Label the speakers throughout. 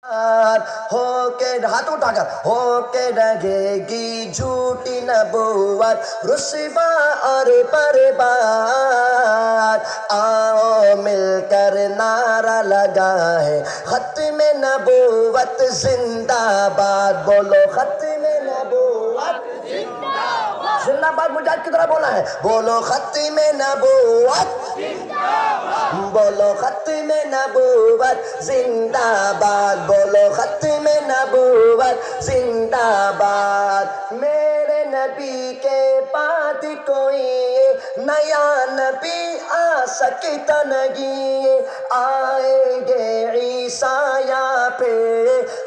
Speaker 1: ہو کے ہاتھ اٹھا کر ہو کے رہے گی جھوٹی نبوت رسوا اور برباد آؤ مل کر نعرہ لگائے ختم نبوت زندہ باد بولو ختم نبوت زندہ باد مجاہد کی طرح بولا ہے بولو ختم نبوت بولو ختم نبوت زندہ باد بولو ختم نبوت زندہ باد میرے نبی کے بعد کوئی نیا نبی آ سکتا نہیں آئیں گے عیسیٰ یہاں پہ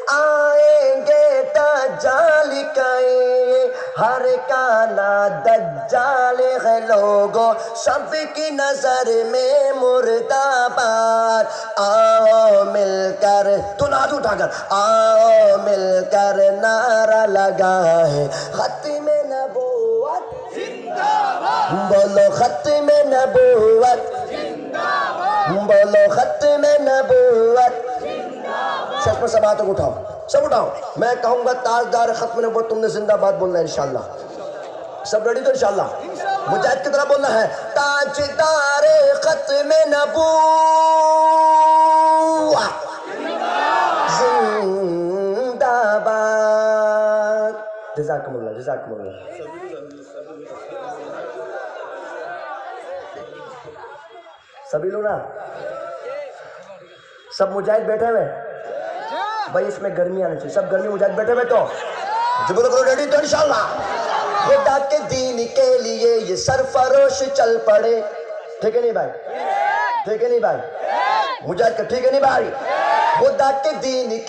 Speaker 1: آئیں گے دجال کہیں ہر کانا دجال ہے لوگوں سب کی نظر میں مردہ باد آؤ مل کر ہاتھ اٹھا کر آؤ مل کر نعرہ لگائے ختم نبوت بولو ختم نبوت بولو ختم نبوت سب سب ہاتھوں کو اٹھاؤ سب اٹھاؤ میں کہوں گا تاجدار ختم نبوت تم نے زندہ باد بولنا ہے انشاءاللہ سب ریڈی تو انشاءاللہ مجاہد کی طرح بولنا ہے تاجدار ختم نبوت زندہ باد جزاکم اللہ جزاکم اللہ سبھی لوگ نا سب مجاہد بیٹھے ہوئے بھائی اس میں گرمی آنا چاہیے سب گرمی مجاہد بیٹھے ہوئے تو جو بولو کرو ریڈی تو انشاءاللہ خدا کے دین کے لیے یہ سرفروش چل پڑے ٹھیک ہے نہیں بھائی ٹھیک ہے نہیں بھائی مجاہد کا ٹھیک ہے نہیں بھائی خدا کے دین